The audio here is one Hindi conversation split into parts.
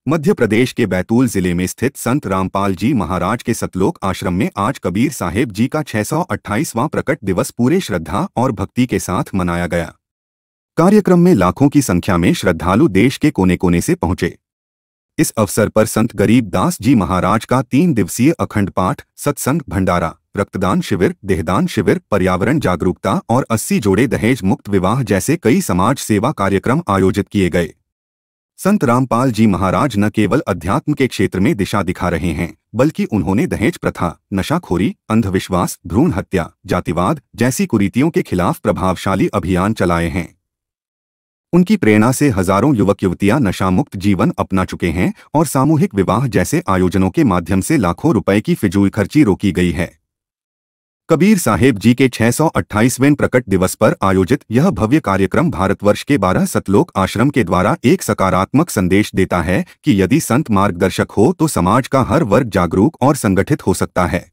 मध्य प्रदेश के बैतूल जिले में स्थित संत रामपाल जी महाराज के सतलोक आश्रम में आज कबीर साहेब जी का 628वां प्रकट दिवस पूरे श्रद्धा और भक्ति के साथ मनाया गया। कार्यक्रम में लाखों की संख्या में श्रद्धालु देश के कोने कोने से पहुंचे। इस अवसर पर संत गरीब दास जी महाराज का 3 दिवसीय अखंड पाठ, सत्संग, भंडारा, रक्तदान शिविर, देहदान शिविर, पर्यावरण जागरूकता और 80 जोड़े दहेज मुक्त विवाह जैसे कई समाज सेवा कार्यक्रम आयोजित किए गए। संत रामपाल जी महाराज न केवल अध्यात्म के क्षेत्र में दिशा दिखा रहे हैं, बल्कि उन्होंने दहेज प्रथा, नशाखोरी, अंधविश्वास, भ्रूण हत्या, जातिवाद जैसी कुरीतियों के खिलाफ प्रभावशाली अभियान चलाए हैं। उनकी प्रेरणा से हजारों युवक युवतियां नशा मुक्त जीवन अपना चुके हैं और सामूहिक विवाह जैसे आयोजनों के माध्यम से लाखों रुपए की फिजूल खर्ची रोकी गई है। कबीर साहेब जी के 628वें प्रकट दिवस पर आयोजित यह भव्य कार्यक्रम भारतवर्ष के 12 सतलोक आश्रम के द्वारा एक सकारात्मक संदेश देता है कि यदि संत मार्गदर्शक हो तो समाज का हर वर्ग जागरूक और संगठित हो सकता है।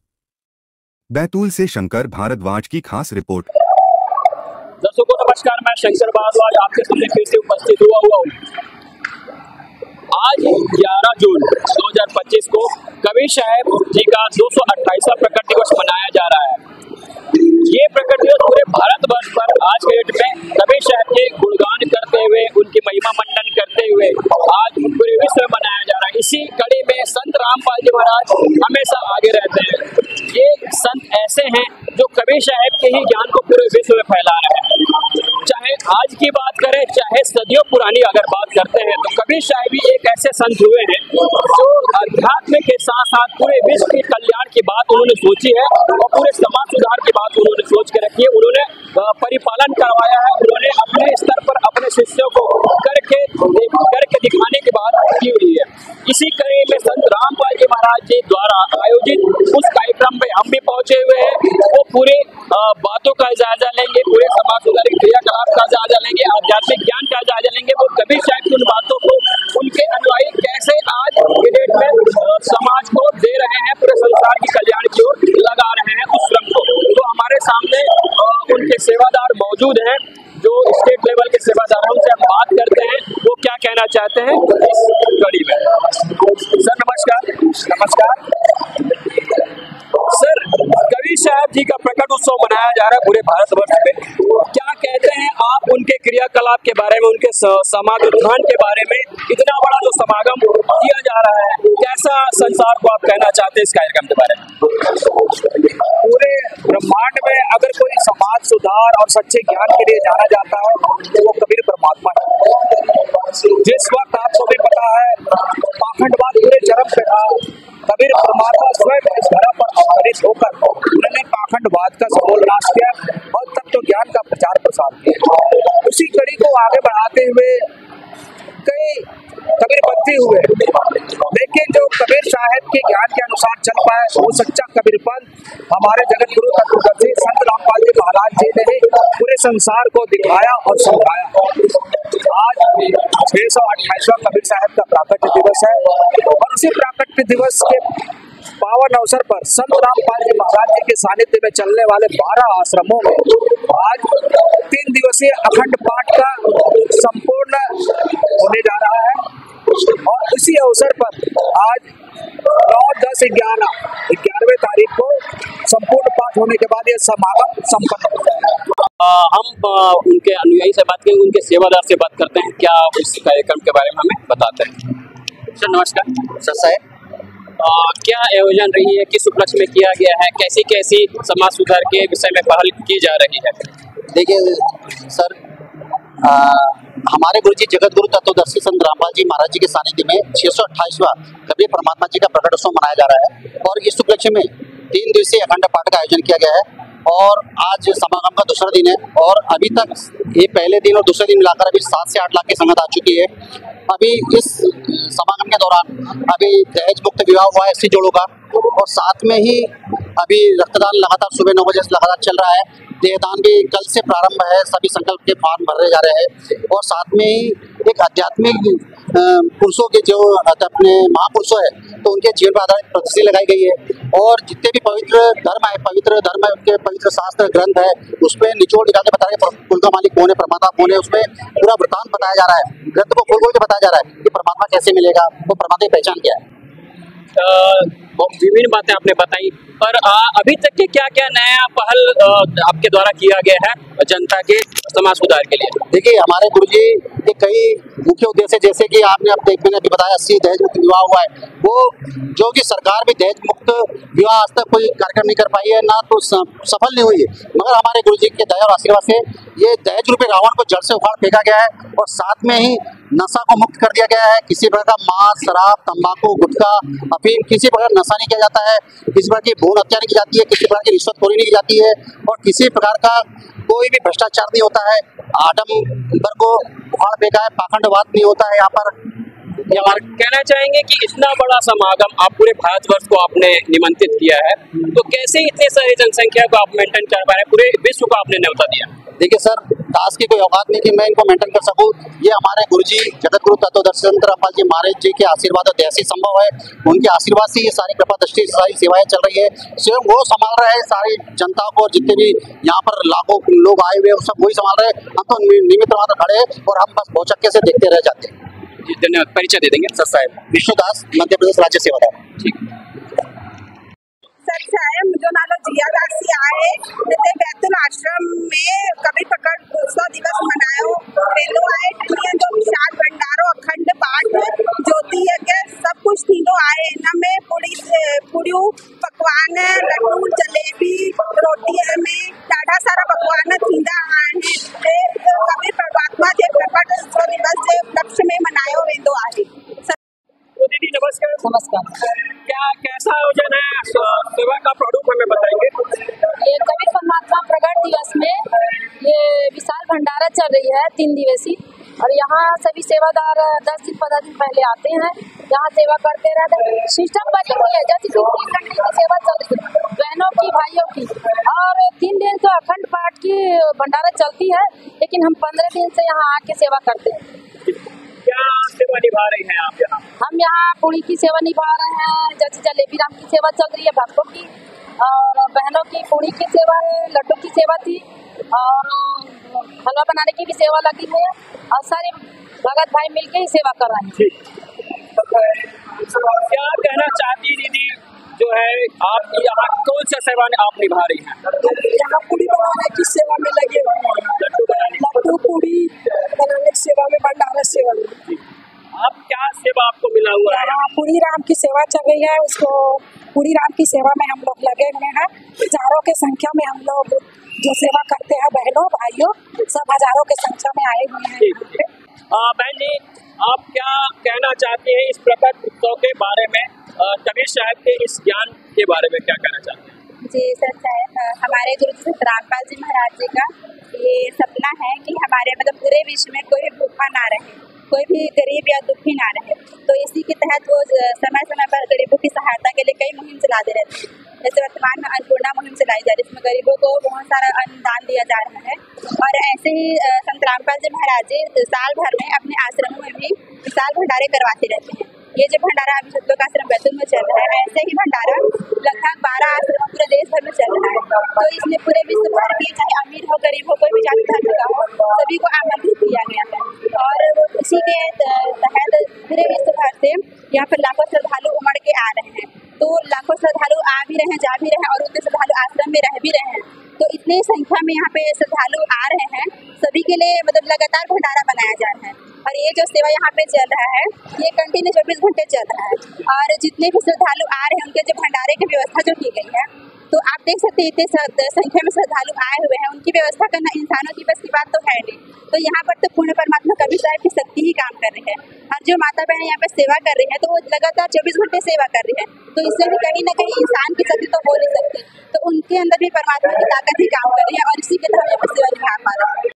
बैतूल से शंकर भारद्वाज की खास रिपोर्ट। दर्शकों नमस्कार, मैं शंकर भारद्वाज आपके सामने फिर से उपस्थित हुआ हूँ। आज 11 जून 2025 को कबीर साहेब जी का 228वां प्रकट दिवस मनाया जा रहा है। ये प्रकट दिवस पूरे भारतवर्ष पर आज के डेट में कबीर साहब के गुणगान करते हुए, उनकी महिमा मंडन करते हुए आज पूरे विश्व में मनाया जा रहा है। इसी कड़ी में संत रामपाल जी महाराज हमेशा आगे रहते हैं। ये संत ऐसे हैं जो कबीर साहब के ही ज्ञान को पूरे विश्व में फैला रहे हैं। चाहे आज की बात करें, चाहे सदियों पुरानी अगर बात करते हैं, तो कबीर साहब भी एक ऐसे संत हुए हैं जो अध्यात्म के साथ साथ पूरे विश्व के कल्याण की बात उन्होंने सोची है और पूरे समाज सुधार की बात उन्होंने सोच के रखी है। उन्होंने परिपालन करवाया है। उन्होंने अपने स्तर पर अपने शिष्यों को करके दिखाने की बात की हुई है। इसी कड़ी में संत रामपाल जी महाराज जी द्वारा आयोजित उस कार्यक्रम में हम भी पहुंचे हुए हैं। वो पूरे बातों का जायजा लेंगे, पूरे समाज सुधार क्रियाकलाप का जायजा लेंगे, आध्यात्मिक ज्ञान का जायजा लेंगे। वो कबीर साहब की उन बातों को, उनके अनुयायी कैसे आज के डेट में समाज को दे रहे हैं, पूरे संसार की कल्याण की ओर लगा रहे हैं उस श्रम को। तो हमारे सामने उनके सेवादार मौजूद हैं, जो स्टेट लेवल के सेवादार हैं, उनसे हम बात करते हैं वो क्या कहना चाहते हैं इस कड़ी में। सर नमस्कार। नमस्कार सर, कबीर साहब जी का प्रकट उत्सव मनाया जा रहा है पूरे भारतवर्ष में। क्या कहते हैं आप उनके क्रियाकलाप के बारे में, उनके समाज उत्थान के बारे में? इतना बड़ा जो समागम किया जा रहा है, कैसा संसार को आप कहना चाहते हैं इस कार्यक्रम के बारे में? पूरे ब्रह्मांड में अगर कोई समाज सुधार और सच्चे ज्ञान के लिए जाना जाता है तो वो कबीर परमात्मा है। जिस वक्त आपको भी पता है पाखंडवाद पूरे चरम पे था, कबीर परमात्मा स्वयं इस धरा पर अवतरित होकर उन्होंने पाखंडवाद का समूल नाश किया और तत्व ज्ञान का प्रचार प्रसार किया। उसी कड़ी को आगे बढ़ाते हुए कई कबीरपंथी हुए, लेकिन जो कबीर साहब के ज्ञान के अनुसार चल पाए वो सच्चा कबीरपंथ हमारे जगत गुरु तत्वदर्शी संत रामपाल जी महाराज जी ने ही पूरे संसार को दिखाया और समझाया। आज 628वां कबीर साहब का प्राकट्य दिवस है और उसी प्राकट्य दिवस के पावन अवसर पर संत रामपाल जी महाराज जी के सानिध्य में चलने वाले 12 आश्रमों में आज 3 दिवसीय अखंड पाठ का संपूर्ण होने जा रहा है। और इसी अवसर पर आज 9, 10, 11वें तारीख को संपूर्ण पाठ होने के बाद यह समागम संपन्न हो जाएगा। हम उनके अनुयायी से बात करेंगे, उनके सेवादार से बात करते हैं, क्या इस कार्यक्रम के बारे में हमें बताते हैं। सर नमस्कार। सर साहब, क्या आयोजन रही है, किस उपलक्ष्य में किया गया है, कैसी कैसी समाज सुधार के विषय में पहल की जा रही है? देखिए सर, हमारे गुरुजी जगत गुरु तत्वदर्शी संत रामपाल जी महाराज जी के सानिध्य में 628वां कबीर परमात्मा जी का प्रकट उत्सव मनाया जा रहा है और इस उपलक्ष्य में 3 दिवसीय अखंड पाठ का आयोजन किया गया है और आज समागम का दूसरा दिन है और अभी तक ये पहले दिन और दूसरे दिन मिलाकर अभी 7 से 8 लाख की संगत आ चुकी है। अभी इस समागम के दौरान अभी दहेज मुक्त विवाह हुआ है 80 जोड़ों का और साथ में ही अभी रक्तदान लगातार सुबह 9 बजे से लगातार चल रहा है। देहदान भी कल से प्रारंभ है, सभी संकल्प के फॉर्म भरे जा रहे हैं और साथ में ही एक आध्यात्मिक पुरुषों के जो अपने महापुरुषों है तो उनके जीवन पर आधारित प्रदर्शनी लगाई गई है और जितने भी पवित्र धर्म है उनके पवित्र शास्त्र ग्रंथ है उसमें निचोड़ निकाल के बताया कुल का मालिक कौन है, परमात्मा कौन है, उसमें पूरा वृतांत बताया जा रहा है। ग्रंथ को खोल के बताया जा रहा है कि परमात्मा कैसे मिलेगा, वो परमात्मा की पहचान क्या है। विभिन्न बातें आपने बताई, पर अभी तक के क्या क्या नया पहल आपके द्वारा किया गया है जनता के समाज सुधार के लिए? देखिए, हमारे गुरुजी के कई मुख्य उद्देश्य, जैसे कि आपने मैंने अभी बताया 80 दहेज मुक्त विवाह हुआ है, वो जो कि सरकार भी दहेज मुक्त विवाह आज तक कोई कार्यक्रम नहीं कर पाई है, ना तो सफल नहीं हुई है। मगर हमारे गुरुजी के दया और आशीर्वाद से ये दहेज रूपी रावण को जड़ से उखाड़ फेंका गया है और साथ में ही नशा को मुक्त कर दिया गया है। किसी प्रकार का मांस, शराब, तंबाकू, गुटखा, अफीम, किसी प्रकार नशा नहीं किया जाता है, किसी प्रकार की भ्रूण हत्या नहीं की जाती है, किसी प्रकार की रिश्वतखोरी नहीं की जाती है और किसी प्रकार का कोई भी भ्रष्टाचार नहीं होता है। आडम्बर को उखाड़ फेंका है, पाखंडवाद नहीं होता है यहाँ पर। और कहना चाहेंगे कि इतना बड़ा समागम आप पूरे भारतवर्ष को आपने निमंत्रित किया है, तो कैसे इतने सारी जनसंख्या को आप मेंटेन कर पा रहे हैं, पूरे विश्व को आपने न्योता दिया? देखिए सर, दास की कोई औकात नहीं कि मैं इनको मेंटेन कर सकूं। ये हमारे गुरुजी जगत गुरु तत्वदर्शी संत रामपाल जी महाराज जी के आशीर्वाद और दया से संभव है। उनके आशीर्वाद से ये सारी कृपा दृष्टि सारी सेवाएं चल रही है। स्वयं वो संभाल रहे हैं सारी जनता को, जितने भी यहाँ पर लाखों लोग आए हुए हैं सब वही संभाल रहे हैं। हम तो निमित्त मात्र खड़े हैं और हम बस भौचक्के से देखते रह जाते हैं। जी धन्यवाद। परिचय दे देंगे? सर साहब विष्णुदास, मध्य प्रदेश राज्य सेवादार। ठीक। सर साहब मुझो नालो जिया दासी आहे हिते बैतुल आश्रम में कभी पकड़ 200 दिवस मनायो वेंदो आहे। ॾींहं जो विशाल भंडारो, अखंड पाठ, ज्योति यज्ञ सब कुछ थींदो आहे। इन में पुड़ियूं पकवान, लड्डू, जलेबी, रोटीअ में ॾाढा सारा पकवान थींदा आहिनि। कबीर परमात्मा जे प्रकट 200 दिवस जे उपलक्ष्य में मनायो वेंदो आहे। तो दीदी नमस्कार। नमस्कार। क्या कैसा आयोजन है, सेवा का प्रारूप हमें बताएंगे? ये कबीर परमात्मा प्रकट दिवस में ये विशाल भंडारा चल रही है 3 दिवसीय और यहाँ सभी सेवादार 10 दिन 15 दिन पहले आते हैं, यहाँ सेवा करते रहते हैं। सिस्टम बनी हुई है जैसे कि घंटे की सेवा चल रही है बहनों की, भाइयों की, और 3 दिन तो अखंड पाठ की भंडारा चलती है, लेकिन हम 15 दिन से यहाँ आके सेवा करते हैं। क्या सेवा निभा रही हैं आप यहाँ? हम यहाँ पूड़ी की सेवा निभा रहे हैं, जैसे जलेबी राम की सेवा चल रही है भक्तों की, और बहनों की पूड़ी की सेवा है, लड्डू की सेवा थी और हलवा बनाने की भी सेवा लगी है और सारे भगत भाई मिलके ही सेवा कर रहे हैं। क्या कहना चाहती दीदी, जो है आप यहाँ कौन सा सेवा आप निभा रही हैं? यहाँ पूड़ी बनाने की सेवा में लगे हुए हैं, लड्डू पूड़ी बनाने की सेवा में, भंडारा सेवा में। आप क्या सेवा आपको मिला हुआ है? यहाँ पूरी राम की सेवा चल रही है, उसको पूरी राम की सेवा में हम लोग लगे हुए हैं। हजारों के संख्या में हम लोग जो सेवा करते हैं, बहनों भाइयों सब हजारों के संख्या में आए हुए हैं। बहन जी, आप क्या कहना चाहते हैं इस प्रकट उत्सव के बारे में, कबीर साहब के इस ज्ञान के बारे में क्या कहना चाहते हैं? जी सर साहब, हमारे गुरु जी रामपाल जी महाराज जी का ये सपना है कि हमारे मतलब पूरे विश्व में कोई भी भूखा ना रहे, कोई भी गरीब या दुखी ना रहे। तो इसी के तहत वो समय समय पर गरीबों की सहायता के लिए कई मुहिम चलाते रहते हैं। जैसे वर्तमान में अन्नपूर्णा मुहिम चलाई जा रही है, इसमें गरीबों को बहुत सारा अनुदान दिया जा रहा है। और ऐसे ही संत रामपाल जी महाराज जी साल भर में अपने आश्रमों में भी विशाल भंडारे करवाते रहते हैं। ये जो भंडारा अभी सत्यों का आश्रम बैतूल में चल रहा है, ऐसे ही भंडारा लगभग 12 आश्रम पूरे देश भर में चल रहा है। तो इसमें पूरे विश्व भर के, चाहे अमीर हो गरीब हो, कोई भी जाति धर्म का हो, सभी को आमंत्रित किया गया है। और उसी के तहत पूरे विश्व भर से यहाँ पर लाखों श्रद्धालु उमड़ के आ रहे हैं। तो लाखों श्रद्धालु आ भी रहे हैं, जा भी रहे हैं और उतने श्रद्धालु आश्रम में रह भी रहे हैं। तो इतनी संख्या में यहाँ पे श्रद्धालु आ रहे हैं, सभी के लिए मतलब लगातार भंडारा बनाया जा रहा है। और ये जो सेवा यहाँ पे चल रहा है, ये कंटिन्यू 24 घंटे चल रहा है। और जितने भी श्रद्धालु आ रहे हैं, उनके जो भंडारे की व्यवस्था जो की गई है, तो आप देख सकते हैं इतने संख्या में श्रद्धालु आए हुए हैं, उनकी व्यवस्था करना इंसानों की बस की बात तो है नहीं। तो यहाँ पर तो पूर्ण परमात्मा कबीर साहब की शक्ति ही काम कर रही है। और जो माता बहन यहाँ पे सेवा कर रही है, तो वो लगातार 24 घंटे सेवा कर रही है। तो इससे भी कहीं ना कहीं इंसान की शक्ति तो हो नहीं सकती, तो उनके अंदर भी परमात्मा की ताकत ही काम कर रही है और इसी के तहत यहाँ पर सेवा निभा पा रहे हैं।